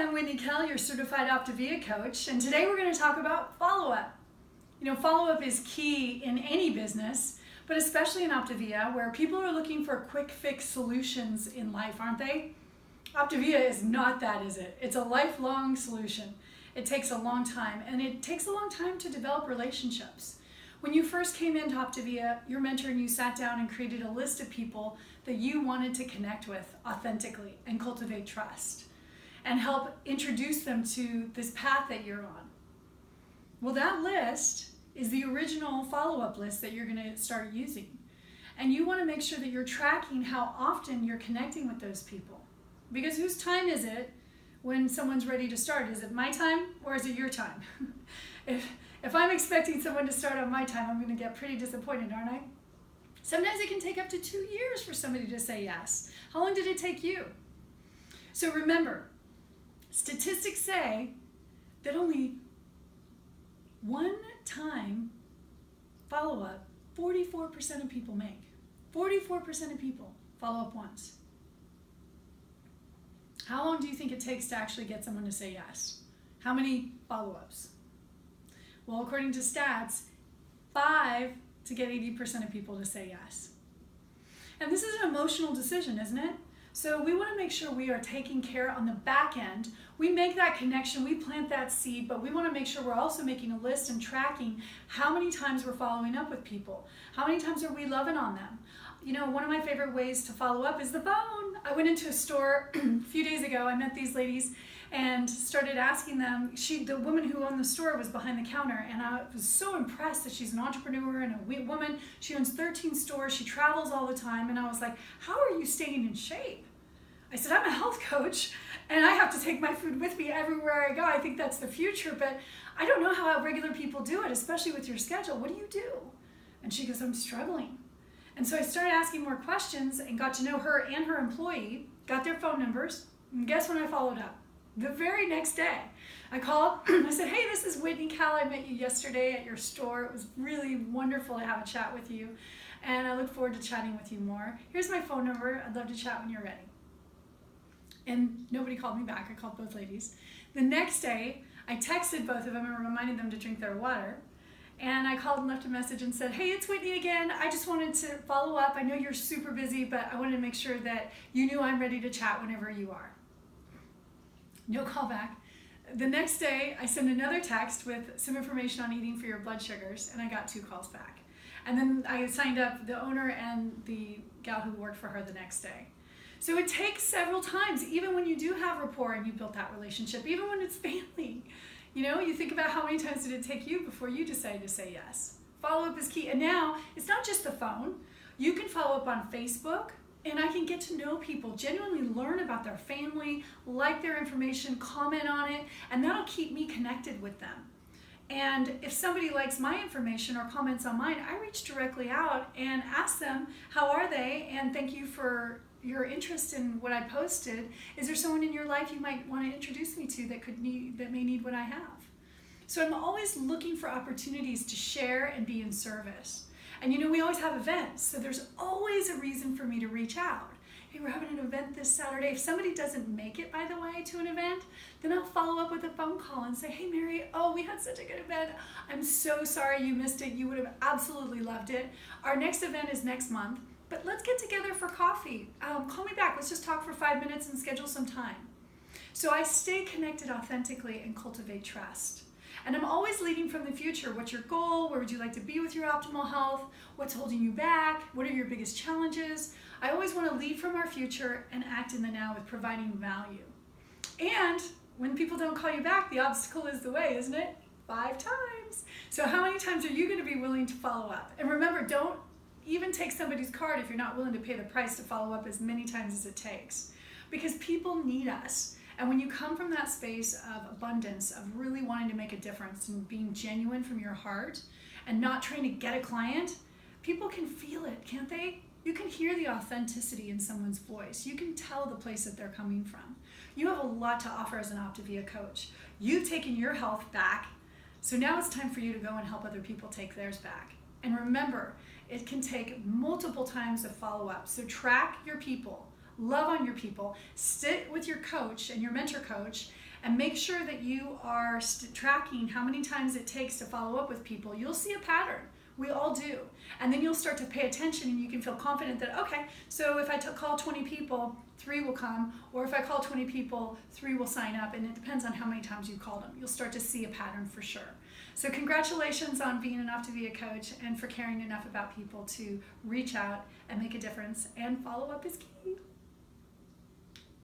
I'm Whitney Kell, your certified Optavia coach, and today we're going to talk about follow-up. You know, follow-up is key in any business, but especially in Optavia, where people are looking for quick fix solutions in life, aren't they? Optavia is not that, is it? It's a lifelong solution. It takes a long time, and it takes a long time to develop relationships. When you first came into Optavia, your mentor and you sat down and created a list of people that you wanted to connect with authentically and cultivate trust and help introduce them to this path that you're on. Well, that list is the original follow-up list that you're going to start using. And you want to make sure that you're tracking how often you're connecting with those people. Because whose time is it when someone's ready to start? Is it my time or is it your time? If I'm expecting someone to start on my time, I'm going to get pretty disappointed, aren't I? Sometimes it can take up to 2 years for somebody to say yes. How long did it take you? So remember, statistics say that only one time follow-up, 44% of people make. 44% of people follow up once. How long do you think it takes to actually get someone to say yes? How many follow-ups? Well, according to stats, 5 to get 80% of people to say yes. And this is an emotional decision, isn't it? So we want to make sure we are taking care on the back end. We make that connection, we plant that seed, but we want to make sure we're also making a list and tracking how many times we're following up with people. How many times are we loving on them? You know, one of my favorite ways to follow up is the phone. I went into a store a few days ago. I met these ladies and started asking them. The woman who owned the store was behind the counter, and I was so impressed that she's an entrepreneur and a woman. She owns 13 stores. She travels all the time, and I was like, how are you staying in shape? I said, I'm a health coach, and I have to take my food with me everywhere I go. I think that's the future, but I don't know how regular people do it, especially with your schedule. What do you do? And she goes, I'm struggling. And so I started asking more questions and got to know her and her employee, got their phone numbers, and guess when I followed up? The very next day. I called, I said, hey, this is Whitney Kell. I met you yesterday at your store. It was really wonderful to have a chat with you, and I look forward to chatting with you more. Here's my phone number. I'd love to chat when you're ready. And nobody called me back. I called both ladies. The next day, I texted both of them and reminded them to drink their water. And I called and left a message and said, hey, it's Whitney again. I just wanted to follow up. I know you're super busy, but I wanted to make sure that you knew I'm ready to chat whenever you are. No call back. The next day, I sent another text with some information on eating for your blood sugars, and I got 2 calls back. And then I signed up the owner and the gal who worked for her the next day. So it takes several times, even when you do have rapport and you built that relationship, even when it's family. You know, you think about how many times did it take you before you decided to say yes. Follow-up is key. And now, it's not just the phone. You can follow up on Facebook, and I can get to know people, genuinely learn about their family, like their information, comment on it, and that'll keep me connected with them. And if somebody likes my information or comments on mine, I reach directly out and ask them, how are they? And thank you for your interest in what I posted. Is there someone in your life you might want to introduce me to that may need what I have? So I'm always looking for opportunities to share and be in service. And you know, we always have events, so there's always a reason for me to reach out. Hey, we're having an event this Saturday. If somebody doesn't make it, by the way, to an event, then I'll follow up with a phone call and say, hey, Mary, oh, we had such a good event. I'm so sorry you missed it. You would have absolutely loved it. Our next event is next month, but let's get together for coffee. Call me back. Let's just talk for 5 minutes and schedule some time. So I stay connected authentically and cultivate trust. And I'm always leading from the future. What's your goal? Where would you like to be with your optimal health? What's holding you back? What are your biggest challenges? I always want to lead from our future and act in the now with providing value. And when people don't call you back, the obstacle is the way, isn't it? 5 times. So how many times are you going to be willing to follow up? And remember, don't even take somebody's card if you're not willing to pay the price to follow up as many times as it takes. Because people need us. And when you come from that space of abundance, of really wanting to make a difference and being genuine from your heart and not trying to get a client, people can feel it, can't they? You can hear the authenticity in someone's voice. You can tell the place that they're coming from. You have a lot to offer as an Optavia coach. You've taken your health back, so now it's time for you to go and help other people take theirs back. And remember, it can take multiple times of follow-up. So track your people. Love on your people, sit with your coach and your mentor coach and make sure that you are tracking how many times it takes to follow up with people. You'll see a pattern. We all do. And then you'll start to pay attention and you can feel confident that, okay, so if I call 20 people, 3 will come, or if I call 20 people, 3 will sign up, and it depends on how many times you call them. You'll start to see a pattern for sure. So congratulations on being an Optavia coach and for caring enough about people to reach out and make a difference, and follow up is key.